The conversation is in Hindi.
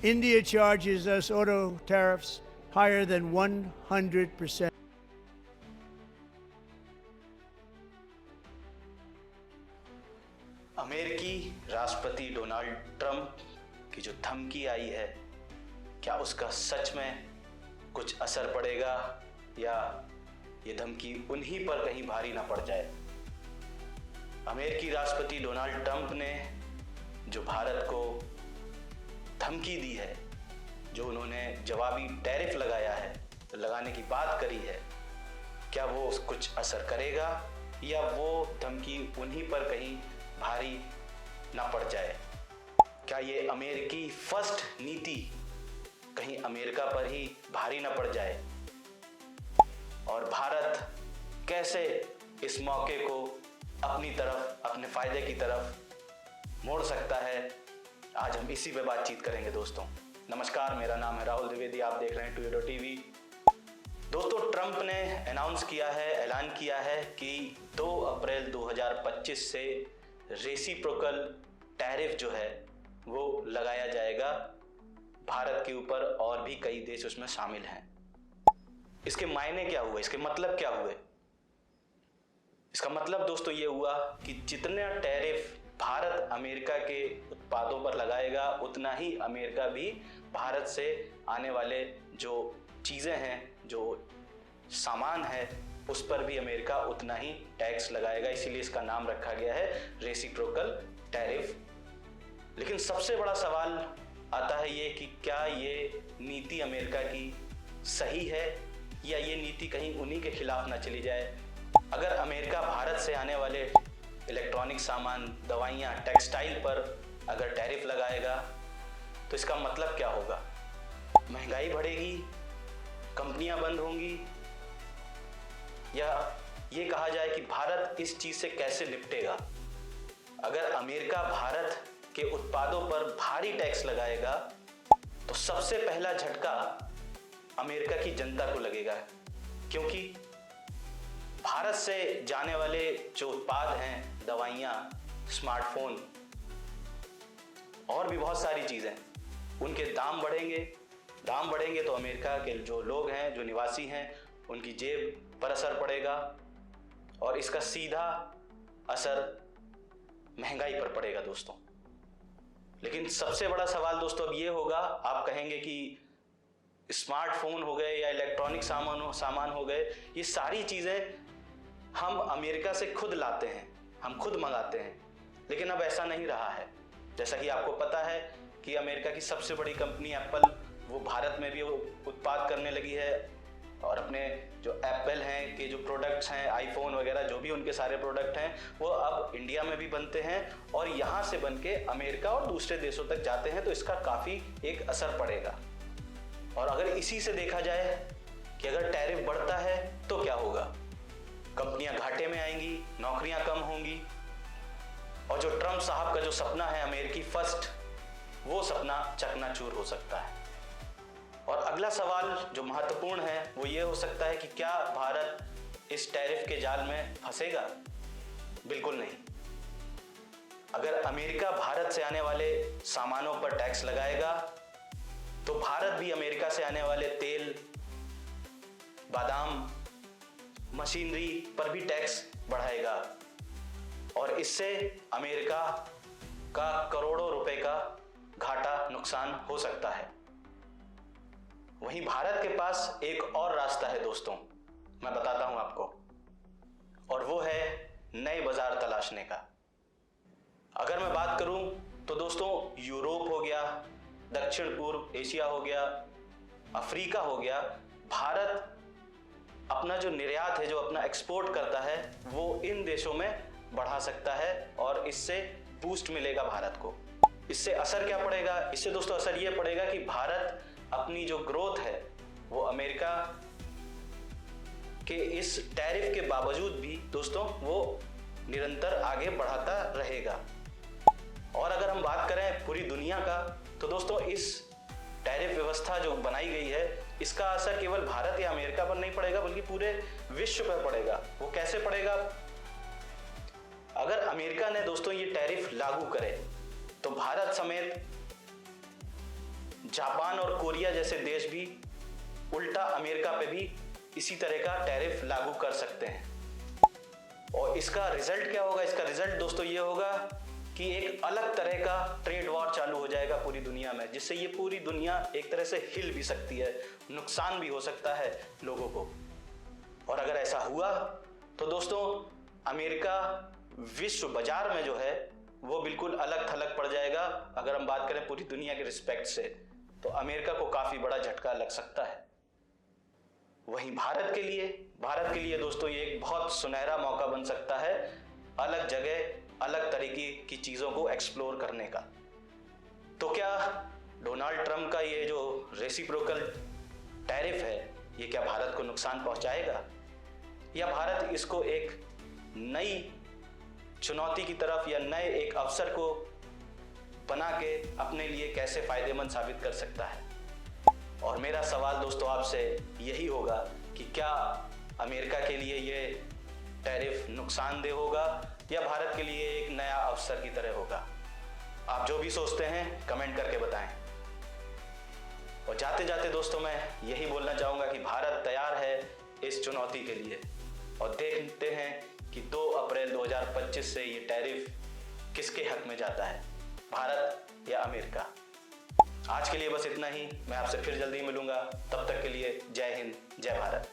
India charges us auto tariffs higher than 100%. अमेरिकी राष्ट्रपति डोनाल्ड ट्रंप की जो धमकी आई है, क्या उसका सच में कुछ असर पड़ेगा या ये धमकी उन्हीं पर कहीं भारी ना पड़ जाए। अमेरिकी राष्ट्रपति डोनाल्ड ट्रंप ने जो भारत को धमकी दी है, जो उन्होंने जवाबी टैरिफ लगाया है, लगाने की बात करी है, क्या वो कुछ असर करेगा या वो धमकी उन्हीं पर कहीं भारी ना पड़ जाए। क्या ये अमेरिकी फर्स्ट नीति कहीं अमेरिका पर ही भारी ना पड़ जाए और भारत कैसे इस मौके को अपनी तरफ, अपने फायदे की तरफ मोड़ सकता है, आज हम इसी पे बातचीत करेंगे दोस्तों। नमस्कार, मेरा नाम है राहुल द्विवेदी, आप देख रहे हैं टुडेटो टीवी। दोस्तों, ट्रंप ने ऐलान किया है कि 2 अप्रैल 2025 से रेसिप्रोकल टैरिफ जो है वो लगाया जाएगा भारत के ऊपर, और भी कई देश उसमें शामिल हैं। इसके मायने क्या हुए, इसके मतलब क्या हुए? इसका मतलब दोस्तों ये हुआ कि जितना टैरिफ भारत अमेरिका के उत्पादों पर लगाएगा, उतना ही अमेरिका भी भारत से आने वाले जो चीज़ें हैं, जो सामान है, उस पर भी अमेरिका उतना ही टैक्स लगाएगा। इसीलिए इसका नाम रखा गया है रेसिप्रोकल टैरिफ। लेकिन सबसे बड़ा सवाल आता है ये कि क्या ये नीति अमेरिका की सही है या ये नीति कहीं उन्हीं के खिलाफ ना चली जाए। अगर अमेरिका भारत से आने वाले इलेक्ट्रॉनिक सामान, दवाइयाँ, टेक्सटाइल पर अगर टैरिफ लगाएगा तो इसका मतलब क्या होगा? महंगाई बढ़ेगी, कंपनियां बंद होंगी, या ये कहा जाए कि भारत इस चीज से कैसे निपटेगा? अगर अमेरिका भारत के उत्पादों पर भारी टैक्स लगाएगा तो सबसे पहला झटका अमेरिका की जनता को लगेगा, क्योंकि भारत से जाने वाले जो उत्पाद हैं, दवाइयाँ, स्मार्टफोन और भी बहुत सारी चीज़ें, उनके दाम बढ़ेंगे तो अमेरिका के जो लोग हैं, जो निवासी हैं, उनकी जेब पर असर पड़ेगा और इसका सीधा असर महंगाई पर पड़ेगा दोस्तों। लेकिन सबसे बड़ा सवाल दोस्तों अब ये होगा, आप कहेंगे कि स्मार्टफोन हो गए या इलेक्ट्रॉनिक सामान हो गए, ये सारी चीज़ें हम अमेरिका से खुद लाते हैं, हम खुद मंगाते हैं। लेकिन अब ऐसा नहीं रहा है। जैसा कि आपको पता है कि अमेरिका की सबसे बड़ी कंपनी एप्पल, वो भारत में भी उत्पाद करने लगी है और अपने जो एप्पल हैं के जो प्रोडक्ट्स हैं, आईफोन वगैरह जो भी उनके सारे प्रोडक्ट हैं, वो अब इंडिया में भी बनते हैं और यहाँ से बन के अमेरिका और दूसरे देशों तक जाते हैं। तो इसका काफ़ी एक असर पड़ेगा। और अगर इसी से देखा जाए कि अगर टैरिफ बढ़ता है तो क्या होगा? कंपनियां घाटे में आएंगी, नौकरियां कम होंगी और जो ट्रंप साहब का जो सपना है अमेरिकी फर्स्ट, वो सपना चकनाचूर हो सकता है। और अगला सवाल जो महत्वपूर्ण है वो ये हो सकता है कि क्या भारत इस टैरिफ के जाल में फंसेगा? बिल्कुल नहीं। अगर अमेरिका भारत से आने वाले सामानों पर टैक्स लगाएगा तो भारत भी अमेरिका से आने वाले तेल, बादाम, मशीनरी पर भी टैक्स बढ़ाएगा और इससे अमेरिका का करोड़ों रुपए का घाटा, नुकसान हो सकता है। वहीं भारत के पास एक और रास्ता है दोस्तों, मैं बताता हूं आपको, और वो है नए बाजार तलाशने का। अगर मैं बात करूं तो दोस्तों, यूरोप हो गया, दक्षिण पूर्व एशिया हो गया, अफ्रीका हो गया, भारत अपना जो निर्यात है, जो अपना एक्सपोर्ट करता है, वो इन देशों में बढ़ा सकता है और इससे बूस्ट मिलेगा भारत को। इससे असर क्या पड़ेगा? इससे दोस्तों असर ये पड़ेगा कि भारत अपनी जो ग्रोथ है वो अमेरिका के इस टैरिफ के बावजूद भी दोस्तों वो निरंतर आगे बढ़ाता रहेगा। और अगर हम बात करें पूरी दुनिया का, तो दोस्तों इस टैरिफ व्यवस्था जो बनाई गई है, इसका असर केवल भारत या अमेरिका पर नहीं पड़ेगा बल्कि पूरे विश्व पर पड़ेगा। वो कैसे पड़ेगा? अगर अमेरिका ने दोस्तों ये टैरिफ लागू करे तो भारत समेत जापान और कोरिया जैसे देश भी उल्टा अमेरिका पे भी इसी तरह का टैरिफ लागू कर सकते हैं। और इसका रिजल्ट क्या होगा? इसका रिजल्ट दोस्तों ये होगा कि एक अलग तरह का ट्रेड वॉर चालू हो जाएगा पूरी दुनिया में, जिससे ये पूरी दुनिया एक तरह से हिल भी सकती है, नुकसान भी हो सकता है लोगों को। और अगर ऐसा हुआ तो दोस्तों अमेरिका विश्व बाजार में जो है वो बिल्कुल अलग थलग पड़ जाएगा। अगर हम बात करें पूरी दुनिया के रिस्पेक्ट से, तो अमेरिका को काफी बड़ा झटका लग सकता है। वहीं भारत के लिए दोस्तों ये एक बहुत सुनहरा मौका बन सकता है अलग जगह अलग तरीके की चीजों को एक्सप्लोर करने का। तो क्या डोनाल्ड ट्रंप का ये जो रेसिप्रोकल टैरिफ है ये क्या भारत को नुकसान पहुंचाएगा, या भारत इसको एक नई चुनौती की तरफ या नए एक अवसर को बना के अपने लिए कैसे फायदेमंद साबित कर सकता है? और मेरा सवाल दोस्तों आपसे यही होगा कि क्या अमेरिका के लिए ये टैरिफ नुकसानदेह होगा या भारत के लिए एक नया अवसर की तरह होगा? आप जो भी सोचते हैं कमेंट करके बताएं। और जाते जाते दोस्तों मैं यही बोलना चाहूंगा कि भारत तैयार है इस चुनौती के लिए, और देखते हैं कि 2 अप्रैल 2025 से ये टैरिफ किसके हक में जाता है, भारत या अमेरिका। आज के लिए बस इतना ही। मैं आपसे फिर जल्दी मिलूंगा। तब तक के लिए जय हिंद, जय भारत।